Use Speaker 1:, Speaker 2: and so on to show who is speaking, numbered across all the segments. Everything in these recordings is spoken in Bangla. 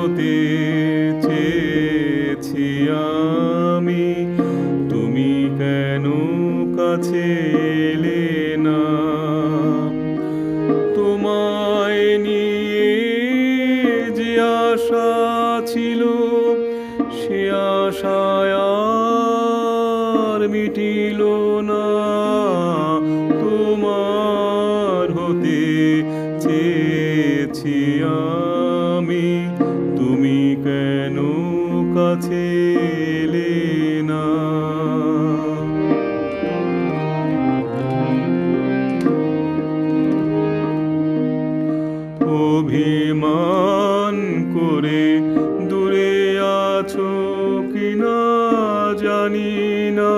Speaker 1: হতে চেয়েছি আমি, তুমি কেন কাছে এলে না? তোমায় নিয়ে যে আশা ছিল, সে আশায় আর মিটিল না। তোমার হতে চেয়েছি আমি, তুমি কেন কাছে এলে না? অভিমান করে দূরে আছো কিনা জানি না,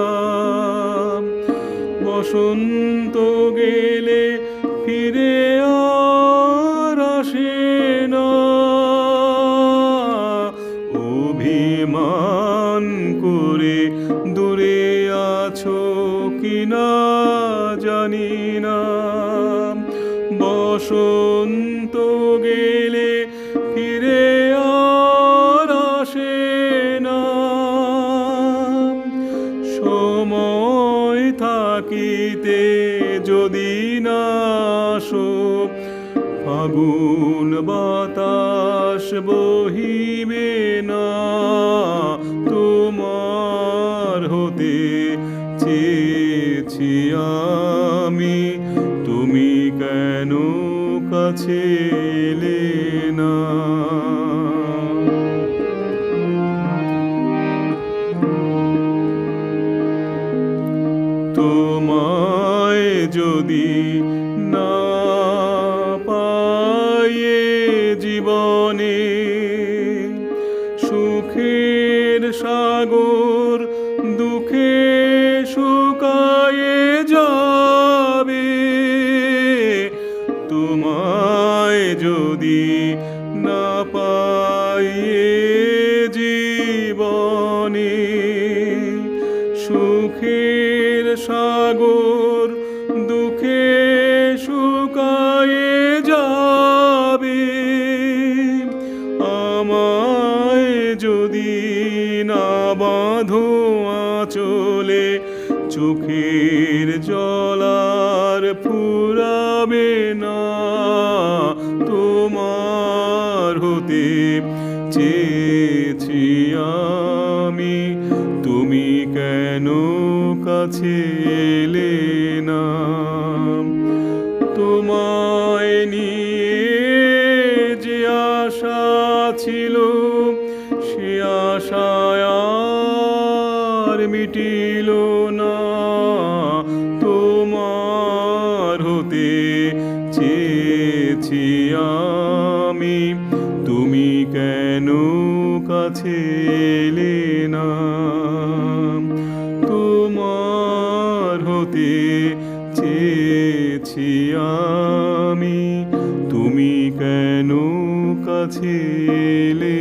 Speaker 1: বসন্ত গেলে ফিরে আর আসে না। অভিমান করে দূরে আছো কিনা জানি না, বসন্ত গেলে ফিরে আর আসে না। সময় থাকিতে যদি না আসো, ফাগুন বাতাস বহিবে না। তোমার হতে চেয়েছি আমি, তুমি কেন কাছে এলে না? তোমায় যদি না পাইয়ে জীবনে, সুখের সাগর দুঃখে শুকায়ে যাবে। তোমায় যদি না পাইয়ে জীবনে, সুখের সাগর দুঃখে শুকায়ে যাবে। আমায় যদি না বাঁধো আঁচলে, চোখের জল আর ফুরাবে না। তোমার হতে চেয়েছি আমি, তুমি কেন কাছে এলে না? তোমায় নিয়ে যে আশা ছিল, সে আশায় আর মিটিল না। তোমার হতে চেয়েছি আমি, তুমি কেন কাছে এলে না? তোমার হতে চেয়েছি আমি, তুমি কেন কাছে এলে